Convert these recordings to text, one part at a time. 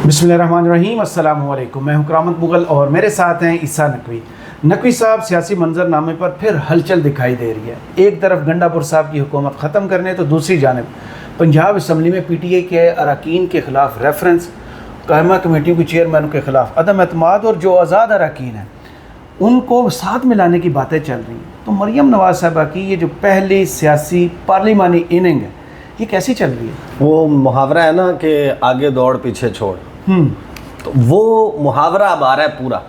बिस्मिल्लाहिर्रहमानिर्रहीम, अस्सलामु अलैकुम। मैं हूं करामत मुगल और मेरे साथ हैं ईसा नकवी। नकवी साहब, सियासी मंजरनामे पर फिर हलचल दिखाई दे रही है। एक तरफ गंडापुर साहब की हुकूमत ख़त्म करने तो दूसरी जानब पंजाब असम्बली में PTI के अरकान के ख़िलाफ़ रेफरेंस, कायमा कमेटियों के चेयरमैनों के ख़िलाफ़ अदम एतमाद और जो आज़ाद अरकान हैं उनको साथ मिलाने की बातें चल रही हैं। तो मरियम नवाज़ साहबा की ये जो पहली सियासी पार्लिमानी इनिंग है, ये कैसी चल रही है? वो मुहावरा है ना कि आगे दौड़ पीछे छोड़, तो वो मुहावरा अब आ रहा है पूरा।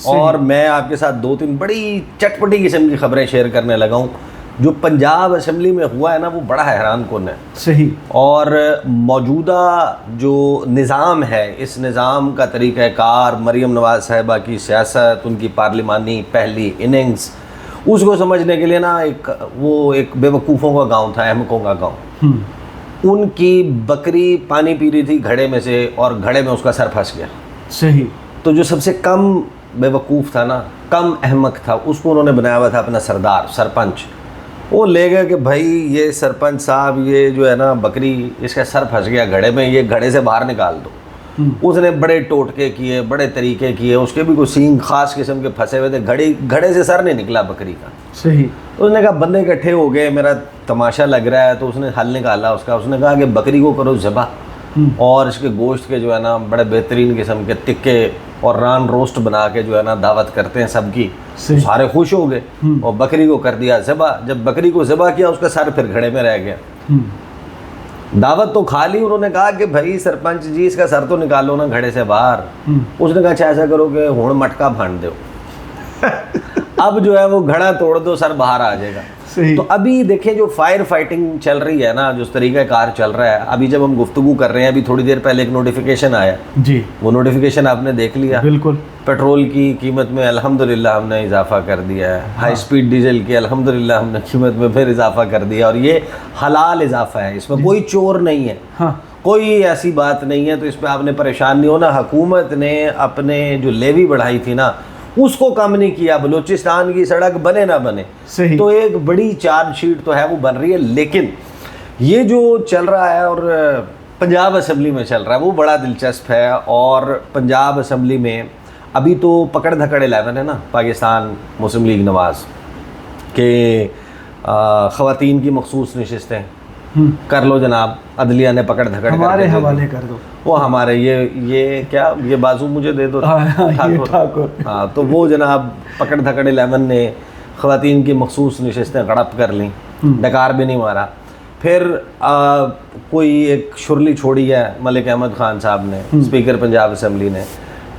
और मैं आपके साथ दो तीन बड़ी चटपटी किस्म की खबरें शेयर करने लगा हूँ। जो पंजाब असम्बली में हुआ है ना, वो बड़ा हैरान कुन है। सही। और मौजूदा जो निज़ाम है, इस निज़ाम का तरीक़ाकार, मरियम नवाज़ साहिबा की सियासत, उनकी पार्लिमानी पहली इनिंग्स, उसको समझने के लिए ना एक बेवकूफ़ों का गाँव था, अहमकों का गाँव। उनकी बकरी पानी पी रही थी घड़े में से और घड़े में उसका सर फंस गया। सही। तो जो सबसे कम बेवकूफ़ था ना, कम अहमक था, उसको उन्होंने बनाया हुआ था अपना सरदार, सरपंच। वो ले गए कि भाई ये सरपंच साहब, ये जो है ना बकरी, इसका सर फंस गया घड़े में, ये घड़े से बाहर निकाल दो। उसने बड़े टोटके किए, बड़े तरीके किए, उसके भी कोई सींग खास किस्म के फंसे हुए थे, घड़े से सर नहीं निकला बकरी का। सही। तो उसने कहा बंदे इकट्ठे हो गए, मेरा तमाशा लग रहा है। तो उसने हल निकाला उसका, उसने कहा कि बकरी को करो ज़बह और इसके गोश्त के जो है ना बड़े बेहतरीन किस्म के टिक्के और रान रोस्ट बना के जो है ना दावत करते हैं सबकी। सारे खुश हो गए और बकरी को कर दिया ज़बह। जब बकरी को ज़बह किया, उसका सर फिर घड़े में रह गया। दावत तो खा ली। उन्होंने कहा कि भाई सरपंच जी, इसका सर तो निकालो ना घड़े से बाहर। उसने कहा अच्छा ऐसा करो कि हुण मटका भांड दो। अब जो है वो घड़ा तोड़ दो, सर बाहर आ जाएगा। तो अभी देखें जो फायर फाइटिंग चल रही है ना, जो तरीका कार चल रहा है, अभी जब हम गुफ्तगू कर रहे हैं, अभी थोड़ी देर पहले एक नोटिफिकेशन आया जी, वो नोटिफिकेशन आपने देख लिया? बिल्कुल। पेट्रोल की कीमत में अल्हम्दुलिल्लाह हमने इजाफा कर दिया है। हाँ। हाई स्पीड डीजल की अल्हम्दुलिल्लाह हमने कीमत में फिर इजाफा कर दिया, और ये हलाल इजाफा है, इसमें कोई चोर नहीं है। हाँ। कोई ऐसी बात नहीं है, तो इस पर आपने परेशान नहीं होना। हुकूमत ने अपने जो लेवी बढ़ाई थी ना, उसको कम नहीं किया। बलूचिस्तान की सड़क बने ना बने, सही, तो एक बड़ी चार्जशीट तो है वो बन रही है। लेकिन ये जो चल रहा है और पंजाब असम्बली में चल रहा है, वो बड़ा दिलचस्प है। और पंजाब असम्बली में अभी तो पकड़ धकड़ 11 है ना, पाकिस्तान मुस्लिम लीग नवाज़ के ख़वातीन की मखसूस नशिस्तें कर लो जनाब, अदलिया ने पकड़ धकड़ हमारे हवाले कर दो। वो हमारे ये क्या, ये बाजू मुझे दे दो ठाकुर। हाँ, तो वो जनाब पकड़ धकड़ 11 ने ख़वातीन की मखसूस नशिस्तें गड़प कर लीं, डकार भी नहीं मारा। फिर कोई एक शुरली छोड़ी है मलिक अहमद ख़ान साहब ने, स्पीकर पंजाब असम्बली ने।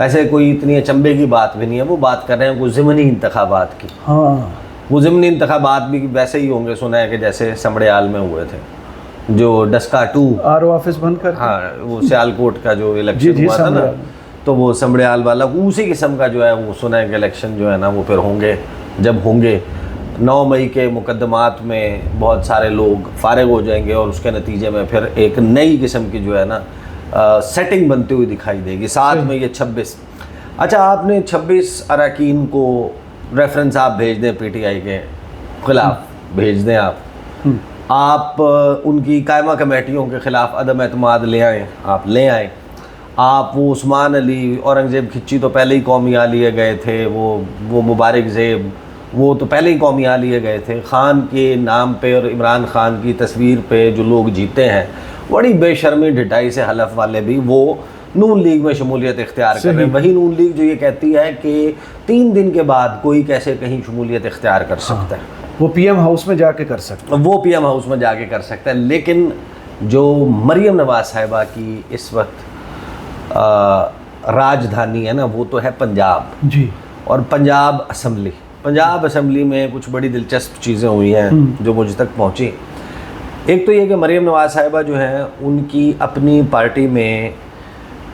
ऐसे कोई इतनी अचंभे की बात भी नहीं है, वो बात कर रहे हैं कुछ ज़िमनी इंतखाबात की। हाँ। वो ज़िमनी इंतखाबात भी वैसे ही होंगे, सुना है कि जैसे समड़ियाल में हुए थे, जो डस्का 2 RO ऑफिस बंद कर, हाँ, वो सियालकोट का जो इलेक्शन हुआ था ना, तो वो समड़ियाल वाला उसी किस्म का जो है, वो सुना है कि इलेक्शन जो है ना वो फिर होंगे। जब होंगे 9 मई के मुकदमात में बहुत सारे लोग फारिग हो जाएंगे और उसके नतीजे में फिर एक नई किस्म की जो है ना सेटिंग बनती हुई दिखाई देगी। साथ में ये 26, अच्छा आपने 26 अरकान को रेफरेंस आप भेज दें, PTI के ख़िलाफ़ भेज दें आप उनकी कायमा कमेटियों के ख़िलाफ़ अदम एतमाद ले आएँ, आप ले आएँ। आप वो उस्मान अली, औरंगज़ेब खिच्ची तो पहले ही कौमिया लिए गए थे, वो मुबारक ज़ेब, वो तो पहले ही कौमिया लिए गए थे। ख़ान के नाम पे और इमरान ख़ान की तस्वीर पे जो लोग जीते हैं, बड़ी बेशर्मी ढिठाई से हलफ वाले भी वो नून लीग में शमूलियत इख्तियार कर रहे हैं। वही नून लीग जो ये कहती है कि 3 दिन के बाद कोई कैसे कहीं शमूलियत इख्तियार कर सकता है, वो PM हाउस में जाके कर सकता है, वो PM हाउस में जाके कर सकता है। लेकिन जो मरियम नवाज़ साहिबा की इस वक्त राजधानी है ना, वो तो है पंजाब जी। और पंजाब असम्बली में कुछ बड़ी दिलचस्प चीज़ें हुई हैं जो मुझ तक पहुँची। एक तो ये कि मरियम नवाज़ साहिबा जो है, उनकी अपनी पार्टी में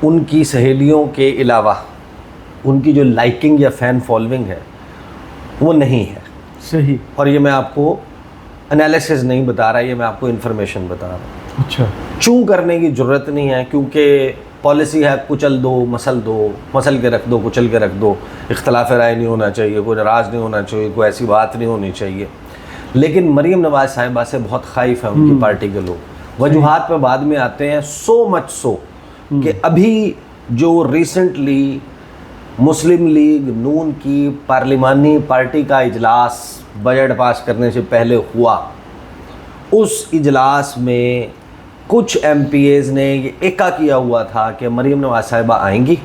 उनकी सहेलियों के अलावा उनकी जो लाइकिंग या फ़ैन फॉलोइंग है वो नहीं है। सही। और ये मैं आपको एनालिसिस नहीं बता रहा, ये मैं आपको इन्फॉर्मेशन बता रहा हूँ। अच्छा। चूँ करने की ज़रूरत नहीं है, क्योंकि पॉलिसी है कुचल दो, मसल के रख दो, कुचल के रख दो। इख्तलाफ राय नहीं होना चाहिए, कोई नाराज़ नहीं होना चाहिए, कोई ऐसी बात नहीं होनी चाहिए। लेकिन मरियम नवाज़ साहिबा से बहुत खाइफ है उनकी पार्टी के लोग। वजूहात पे बाद में आते हैं, सो मच सो कि अभी जो रिसेंटली मुस्लिम लीग नून की पार्लिमानी पार्टी का इजलास बजट पास करने से पहले हुआ, उस इजलास में कुछ MPAs ने ये एका किया हुआ था कि मरीम नवाज साहिबा आएंगी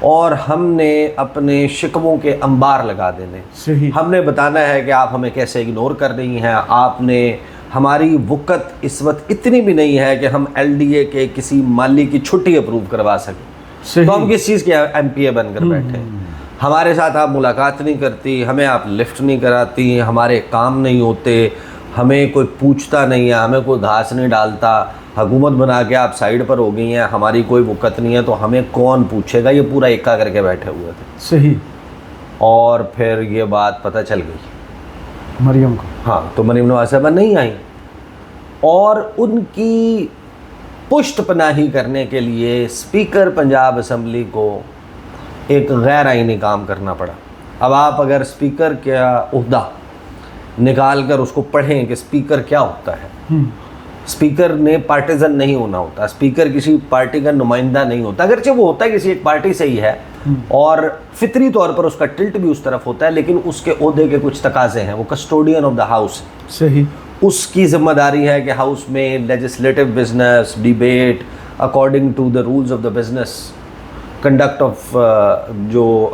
और हमने अपने शिकवों के अंबार लगा देने, सही, हमने बताना है कि आप हमें कैसे इग्नोर कर रही हैं, आपने हमारी वक़्त इस वक्त इतनी भी नहीं है कि हम LDA के किसी माली की छुट्टी अप्रूव करवा सकें, तो हम किस चीज़ के MPA बनकर बैठे हैं, हमारे साथ आप मुलाकात नहीं करती, हमें आप लिफ्ट नहीं कराती, हमारे काम नहीं होते, हमें कोई पूछता नहीं है, हमें कोई घास नहीं डालता, हुकूमत बना के आप साइड पर हो गई हैं, हमारी कोई वक़्त नहीं है, तो हमें कौन पूछेगा, ये पूरा एका करके बैठे हुए थे। सही। और फिर ये बात पता चल गई मरियम को, हाँ, तो मरीम नवाज साहिबा नहीं आई और उनकी पुष्ट पनाही करने के लिए स्पीकर पंजाब असम्बली को एक गैर आइनी काम करना पड़ा। अब आप अगर स्पीकर का उहदा निकाल कर उसको पढ़ें कि स्पीकर क्या होता है, स्पीकर ने पार्टिजन नहीं होना होता, स्पीकर किसी पार्टी का नुमाइंदा नहीं होता, अगरचे वो होता है किसी एक पार्टी से ही है और फितरी तौर पर उसका टिल्ट भी उस तरफ होता है, लेकिन उसके ओहदे के कुछ तकाजे हैं, वो कस्टोडियन ऑफ द हाउस। सही। उसकी जिम्मेदारी है कि हाउस में legislative business, debate according to the rules of the business, conduct of जो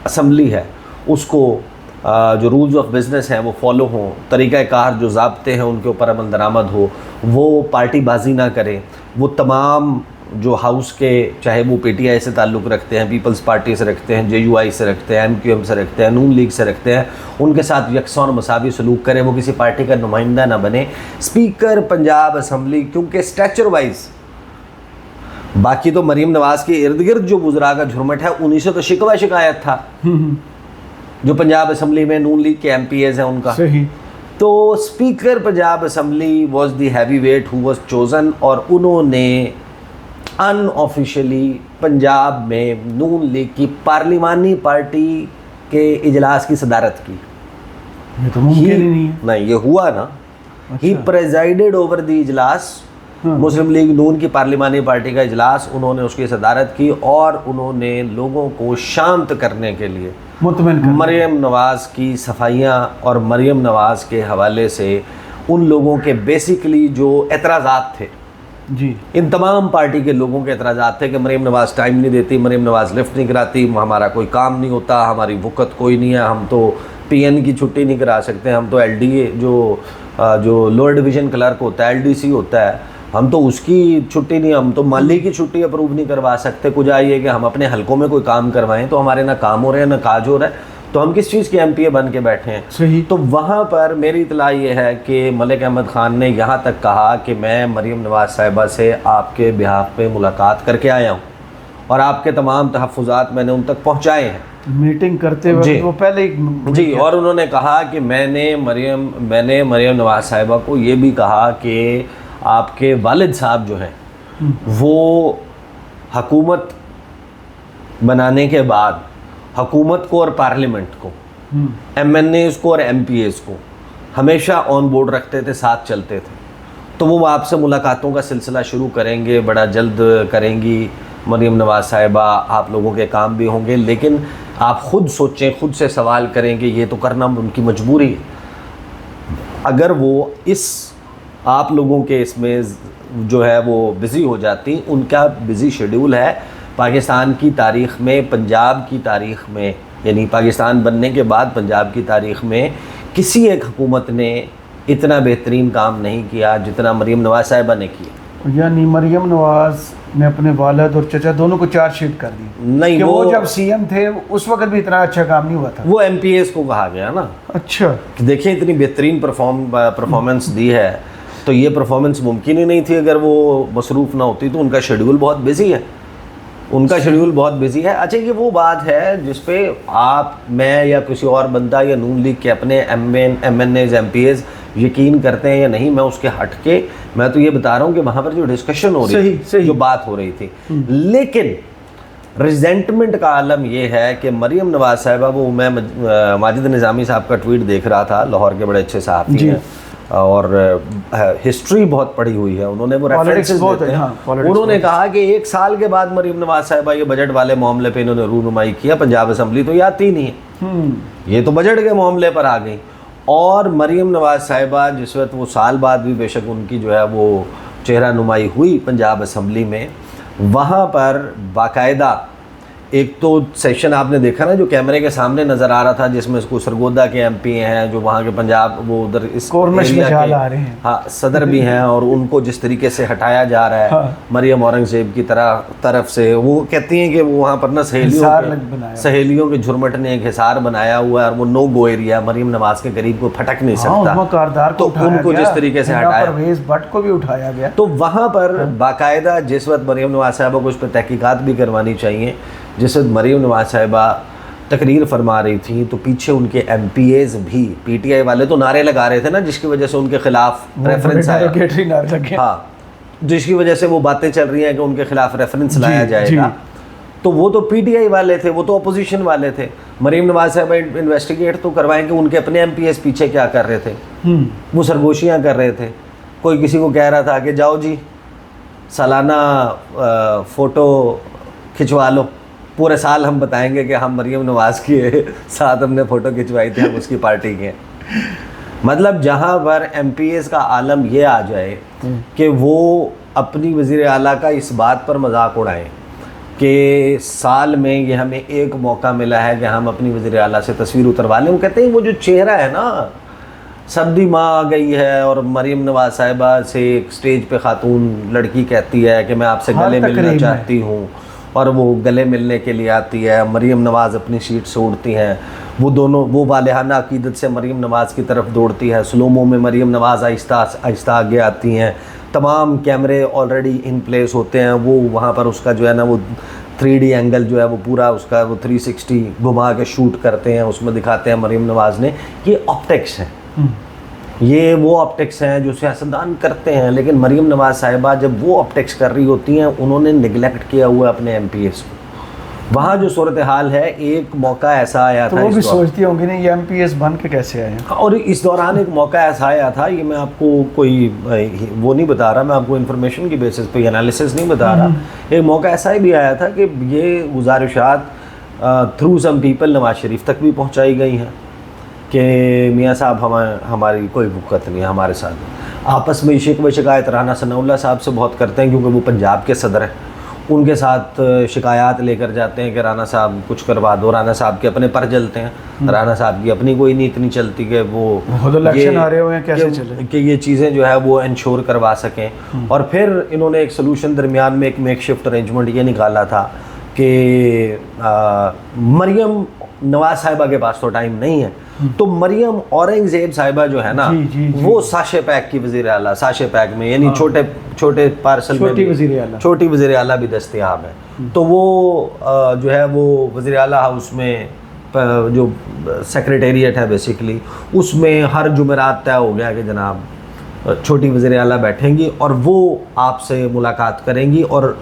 असम्बली है उसको जो रूल्स ऑफ बिज़नेस हैं वो फॉलो हों, तरीक़ाकार जो ज़ाब्ते हैं उनके ऊपर अमल दरामद हो, वो पार्टी बाजी ना करें, वो तमाम जो हाउस के, चाहे वो PTI से ताल्लुक़ रखते हैं, पीपल्स पार्टी से रखते हैं, JUI से रखते हैं, MQM से रखते हैं, नून लीग से रखते हैं, उनके साथ यकसा और मसावी सलूक करें, वो किसी पार्टी का नुमाइंदा ना बने। स्पीकर पंजाब असम्बली क्योंकि स्टैचर वाइज बाकी तो मरीम नवाज़ के इर्द गिर्द जो वुज़रा का झुरमट है उन्हीं से तो शिकवा शिकायत था जो पंजाब असम्बली में नून लीग के MPAs हैं उनका। सही। तो speaker Punjab assembly was the heavy weight who was chosen और उन्होंने अनऑफिशियली पंजाब में नून लीग की पार्लिमानी पार्टी के इजलास की सदारत की। ये तो मुमकिन ही नहीं है। नहीं, ये हुआ ना। ही प्रेजाइडेड ओवर द इजलास, मुस्लिम लीग नून की पार्लिमानी पार्टी का इजलास, उन्होंने उसकी सदारत की और उन्होंने लोगों को शांत करने के लिए मरियम नवाज़ की सफाइयाँ और मरियम नवाज़ के हवाले से उन लोगों के बेसिकली जो एतराज़ात थे जी, इन तमाम पार्टी के लोगों के एतराज़ात थे कि मरियम नवाज़ टाइम नहीं देती, मरियम नवाज़ लिफ्ट नहीं कराती, हमारा कोई काम नहीं होता, हमारी वक़्त कोई नहीं है, हम तो PN की छुट्टी नहीं करा सकते, हम तो LDA जो लोअर डिवीज़न क्लर्क होता है, LDC होता है, हम तो उसकी छुट्टी नहीं, हम तो माली की छुट्टी अप्रूव नहीं करवा सकते। कुछ आइए कि हम अपने हलकों में कोई काम करवाएं तो हमारे ना काम हो रहे हैं ना काज हो रहा है, तो हम किस चीज़ के MPA बन के बैठे हैं। सही। तो वहाँ पर मेरी इतला ये है कि मलिक अहमद ख़ान ने यहाँ तक कहा कि मैं मरीम नवाज़ साहिबा से आपके बिहाफ पे मुलाकात करके आया हूँ और आपके तमाम तहफ़्फ़ुज़ात मैंने उन तक पहुँचाए हैं। मीटिंग करते वक्त वो पहले जी, और उन्होंने कहा कि मैंने मरीम नवाज़ साहिबा को ये भी कहा कि आपके वालिद साहब जो हैं वो हुकूमत बनाने के बाद हुकूमत को और पार्लियामेंट को, MNAs को और MPAs को हमेशा ऑन बोर्ड रखते थे, साथ चलते थे, तो वो आपसे मुलाकातों का सिलसिला शुरू करेंगे, बड़ा जल्द करेंगी मरीम नवाज़ साहिबा, आप लोगों के काम भी होंगे, लेकिन आप ख़ुद सोचें, ख़ुद से सवाल करें कि ये तो करना उनकी मजबूरी है। अगर वो इस आप लोगों के इसमें जो है वो बिज़ी हो जाती, उनका बिज़ी शेड्यूल है पाकिस्तान की तारीख़ में, पंजाब की तारीख़ में, यानी पाकिस्तान बनने के बाद पंजाब की तारीख़ में किसी एक हुकूमत ने इतना बेहतरीन काम नहीं किया जितना मरीम नवाज़ साहिबा ने किया। यानी मरीम नवाज़ ने अपने वालिद और चचा दोनों को चार्जशीट कर दी। नहीं, वो जब CM थे उस वक्त भी इतना अच्छा काम नहीं हुआ था। वो MPAs को कहा गया ना। अच्छा, देखिए इतनी बेहतरीन परफॉर्मेंस दी है, तो ये परफॉर्मेंस मुमकिन ही नहीं थी अगर वो मसरूफ़ ना होती, तो उनका शेड्यूल बहुत बिजी है, उनका शेड्यूल बहुत बिजी है। अच्छा, ये वो बात है जिस पे आप, मैं या किसी और बंदा या नून लीग के अपने MNAs MPAs यकीन करते हैं या नहीं, मैं उसके हट के मैं तो ये बता रहा हूँ कि वहाँ पर जो डिस्कशन हो रही थी, जो बात हो रही थी, लेकिन रिजेंटमेंट का आलम यह है कि मरीम नवाज़ साहिबा, वो मैं माजिद निज़ामी साहब का ट्वीट देख रहा था, लाहौर के बड़े अच्छे सहाफ़ी हैं, और हिस्ट्री बहुत पढ़ी हुई है उन्होंने, वो रेफरेंसेस देते हैं। हाँ, उन्होंने कहा कि 1 साल के बाद मरीम नवाज साहिबा ये बजट वाले मामले पे इन्होंने रूनुमाई किया, पंजाब असम्बली तो ये आती नहीं है, ये तो बजट के मामले पर आ गई। और मरीम नवाज साहिबा जिस वक्त वो साल बाद भी बेशक उनकी जो है वो चेहरा नुमाई हुई पंजाब असम्बली में, वहाँ पर बाकायदा एक तो सेशन आपने देखा ना जो कैमरे के सामने नज़र आ रहा था, जिसमें उसको सरगोदा के एमपी हैं जो वहाँ के पंजाब वो उधर इस एरिया के आ रहे हैं, हाँ सदर भी हैं, और उनको जिस तरीके से हटाया जा रहा है हाँ। मरियम औरंगजेब की तरफ से, वो कहती हैं कि वो वहाँ पर ना सहेलियों के झुरमट ने एक हिसार बनाया हुआ है और वो no go area, Maryam Nawaz के करीब को फटक नहीं सकता, तो उनको जिस तरीके से हटाया, परवेज भट्ट को भी उठाया गया। तो वहाँ पर बाकायदा जिस वक्त मरियम नवाज साहिबा को उस पर तहकीकात भी करवानी चाहिए, जिस वक्त मरीम नवाज साहिबा तकरीर फरमा रही थी तो पीछे उनके एमपीएज भी पीटीआई वाले तो नारे लगा रहे थे ना, जिसकी वजह से उनके खिलाफ रेफरेंस आया, हाँ जिसकी वजह से वो बातें चल रही हैं कि उनके खिलाफ रेफरेंस लाया जाएगा, तो वो तो पीटीआई वाले थे, वो तो अपोजिशन वाले थे। मरीम नवाज साहिबा इन्वेस्टिगेट तो करवाएं कि उनके अपने एमपीएस पीछे क्या कर रहे थे, वो सरगोशियाँ कर रहे थे। कोई किसी को कह रहा था कि जाओ जी सालाना फ़ोटो खिंचवा लो, पूरे साल हम बताएंगे कि हम मरीम नवाज के साथ हमने फ़ोटो खिंचवाई थी, हम उसकी पार्टी के। मतलब जहाँ पर एमपीएस का आलम ये आ जाए कि वो अपनी वज़ीर आला का इस बात पर मजाक उड़ाएं कि साल में ये हमें एक मौका मिला है कि हम अपनी वज़ीर आला से तस्वीर उतरवा लें। वो कहते हैं वो जो चेहरा है ना, सब्दी माँ आ गई है और मरीम नवाज साहिबा से एक स्टेज पे ख़ातून लड़की कहती है कि मैं आपसे गले मिलना चाहती हूँ, और वो गले मिलने के लिए आती है, मरीम नवाज़ अपनी सीट से उड़ती हैं, वो दोनों वो वालिहाना अकीदत से मरीम नवाज़ की तरफ दौड़ती है, स्लोमो में मरीम नवाज़ आहिस्ता आहिस्ता आगे आती हैं, तमाम कैमरे ऑलरेडी इन प्लेस होते हैं, वो वहाँ पर उसका जो है ना वो 3D एंगल जो है वो पूरा उसका वो 360 घुमा के शूट करते हैं, उसमें दिखाते हैं मरीम नवाज़ ने। ये ऑप्टिक्स हैं, ये वो ऑप्टिक्स हैं जो सियासतदान करते हैं, लेकिन मरीम नवाज साहिबा जब वो ऑप्टिक्स कर रही होती हैं उन्होंने निगलेक्ट किया हुआ अपने एमपीएस को। वहाँ जो सूरत हाल है, एक मौका ऐसा आया तो था, वो भी सोचती होंगी नहीं ये एमपीएस बन के कैसे आए हैं, और इस दौरान एक मौका ऐसा आया था, ये मैं आपको कोई वो नहीं बता रहा, मैं आपको इन्फॉर्मेशन की बेसिस पे एनालिसिस नहीं बता रहा, एक मौका ऐसा भी आया था कि ये गुजारिशात through some people Nawaz Sharif तक भी पहुँचाई गई हैं कि मियाँ साहब हमारी कोई वक़्त नहीं है, हमारे साथ आपस में शिकवे शिकायत राना सनाउल्लाह साहब से बहुत करते हैं क्योंकि वो पंजाब के सदर हैं, उनके साथ शिकायत लेकर जाते हैं कि राना साहब कुछ करवा दो, राना साहब के अपने पर जलते हैं, राना साहब की अपनी कोई नीति नहीं चलती कि वो इलेक्शन आ रहे हुए हैं कैसे चले कि ये चीज़ें जो है वो इंश्योर करवा सकें। और फिर इन्होंने एक सलूशन दरमियान में एक मेकशिफ्ट अरेंजमेंट ये निकाला था कि मरियम नवाज साहिबा के पास तो टाइम नहीं है, तो मरियम औरंगजेब साहिबा जो है ना जी। वो साशे पैक की वज़ीर आला, साशे पैक में यानी छोटे पार्सल में छोटी वज़ीर आला भी दस्तयाब है, तो वो जो है वो वज़ीर आला हाउस में जो सेक्रेटेरिएट है बेसिकली उसमें हर जुमेरात तय हो गया कि जनाब छोटी वज़ीर आला बैठेंगी और वो आपसे मुलाकात करेंगी, और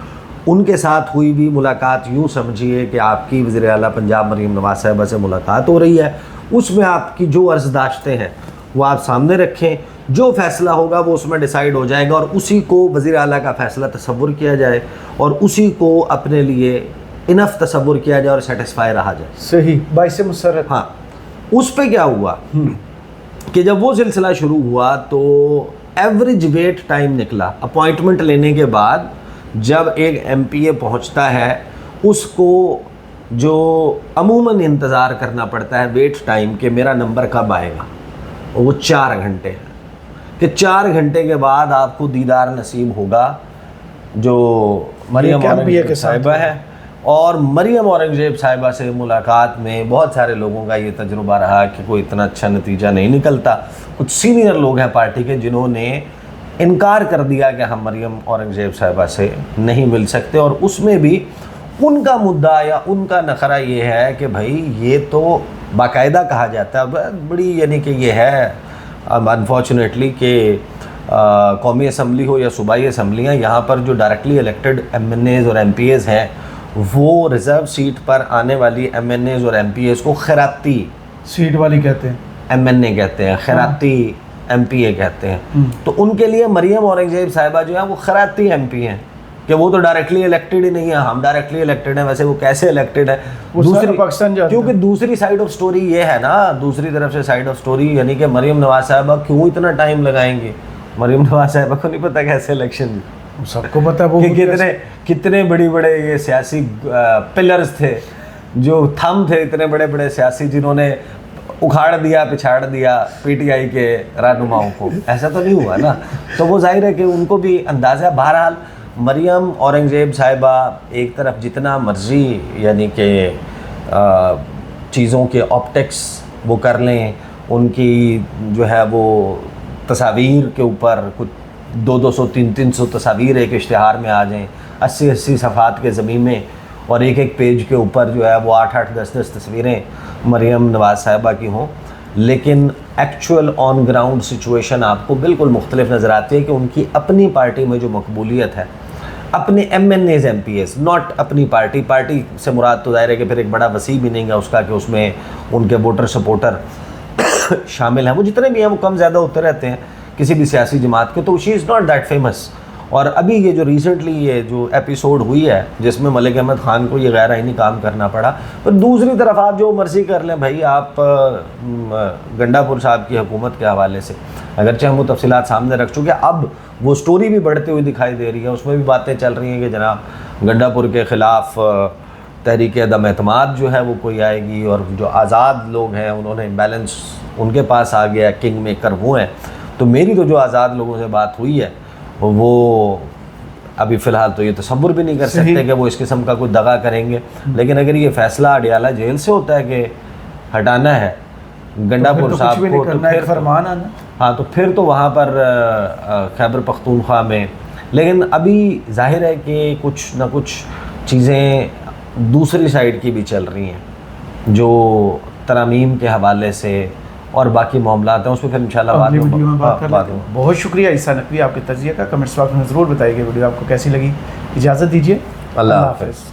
उनके साथ हुई भी मुलाकात यूँ समझिए कि आपकी वज़ीर आला पंजाब मरीम नवाज साहिबा से मुलाकात हो रही है, उसमें आपकी जो अर्ज़दाश्तें हैं वो आप सामने रखें, जो फ़ैसला होगा वो उसमें डिसाइड हो जाएगा और उसी को वज़ीर आला का फ़ैसला तसव्वुर किया जाए और उसी को अपने लिए इनफ तसव्वुर किया जाए और सेटिस्फाई रहा जाए। सही बाइस मुसर्रत। हाँ, उस पे क्या हुआ कि जब वो सिलसिला शुरू हुआ तो एवरेज वेट टाइम निकला, अपॉइंटमेंट लेने के बाद जब एक एमपीए पहुंचता है उसको जो अमूमन इंतज़ार करना पड़ता है वेट टाइम के मेरा नंबर कब आएगा, वो 4 घंटे है कि 4 घंटे के बाद आपको दीदार नसीब होगा जो मरियम औरंगजेब साहिबा है। और मरियम औरंगजेब साहिबा से मुलाकात में बहुत सारे लोगों का ये तजुर्बा रहा कि कोई इतना अच्छा नतीजा नहीं निकलता। कुछ सीनियर लोग हैं पार्टी के जिन्होंने इनकार कर दिया कि हम मरियम औरंगजेब साहिबा से नहीं मिल सकते, और उसमें भी उनका मुद्दा या उनका नखरा ये है कि भाई ये तो बाकायदा कहा जाता है बड़ी, यानी कि ये है अनफॉर्चुनेटली कि कौमी असम्बली हो या सूबाई असम्बलियाँ, यहाँ पर जो डायरेक्टली इलेक्टेड एमएनएज़ और एमपीएज़ हैं वो रिज़र्व सीट पर आने वाली एमएनएज़ और एमपीएज़ को खैराती सीट वाली कहते हैं, एमएनए कहते हैं, खैराती MP कहते हैं, तो उनके लिए मरियम औरंगजेब साहिबा जो है वो खराती MP हैं कि वो तो डायरेक्टली इलेक्टेड ही नहीं है, हम डायरेक्टली इलेक्टेड हैं। वैसे वो कैसे इलेक्टेड है, दूसरी पाकिस्तान क्योंकि दूसरी साइड ऑफ स्टोरी ये है ना, दूसरी तरफ से साइड ऑफ स्टोरी यानी कि मरियम नवाज साहिबा क्यों इतना टाइम लगाएंगी। मरियम नवाज साहिबा को नहीं पता कैसे इलेक्शन, सबको पता है वो कि कितने बड़े बड़े ये सियासी पिलर्स थे, जो थंब थे, इतने बड़े बड़े सियासी जिन्होंने उखाड़ दिया पिछाड़ दिया PTI के रहनुमाओं को। ऐसा तो नहीं हुआ ना, तो वो जाहिर है कि उनको भी अंदाज़ा। बहरहाल मरियम औरंगजेब साहिबा एक तरफ जितना मर्जी यानी कि चीज़ों के ऑप्टिक्स वो कर लें, उनकी जो है वो तस्वीर के ऊपर कुछ 200 300 तस्वीर एक इश्तिहार में आ जाएं, 80 सफ़ात के ज़मीन में, और एक पेज के ऊपर जो है वो 8 10 तस्वीरें मरियम नवाज़ साहिबा की हों, लेकिन एक्चुअल ऑन ग्राउंड सिचुएशन आपको बिल्कुल मुख्तलिफ नज़र आती है कि उनकी अपनी पार्टी में जो मकबूलियत है, अपने MNAs MPs, नॉट अपनी पार्टी से मुराद तो ज़ाहिर है कि फिर एक बड़ा वसी भी नहीं है उसका कि उसमें उनके वोटर सपोर्टर शामिल हैं, वो जितने भी हैं वो कम ज़्यादा होते रहते हैं किसी भी सियासी जमात के, तो she is not that famous. और अभी ये जो रिसेंटली ये जो एपिसोड हुई है जिसमें मलिक अहमद ख़ान को ये गैर आइनी काम करना पड़ा, पर दूसरी तरफ आप जो मर्ज़ी कर लें भाई, आप गंडापुर साहब की हुकूमत के हवाले से अगरचे हम वो तफसीलात सामने रख चुके हैं, अब वो स्टोरी भी बढ़ती हुई दिखाई दे रही है, उसमें भी बातें चल रही हैं कि जनाब गंडापुर के ख़िलाफ़ तहरीक अदम एतमाद जो है वो कोई आएगी, और जो आज़ाद लोग हैं उन्होंने इम्बैलेंस उनके पास आ गया, किंग मेकर वो हैं। तो मेरी तो जो आज़ाद लोगों से बात हुई है वो अभी फ़िलहाल तो ये तसव्वुर भी नहीं कर सकते कि वो इस किस्म का कोई दगा करेंगे, लेकिन अगर ये फ़ैसला अडियाला जेल से होता है कि हटाना है गंडापुर साहब को, तो फिर फरमान आना, हाँ तो फिर तो वहाँ पर खैबर पख्तूनख्वा में, लेकिन अभी जाहिर है कि कुछ ना कुछ चीज़ें दूसरी साइड की भी चल रही हैं जो तरामीम के हवाले से और बाकी मामलात हैं, उसमें फिर इंशाल्लाह बाद में बात करेंगे। बहुत शुक्रिया ईसा नकवी आपके तज़िये का, कमेंट्स बॉक्स में ज़रूर बताइए वीडियो आपको कैसी लगी। इजाज़त दीजिए, अल्लाह हाफ़िज़।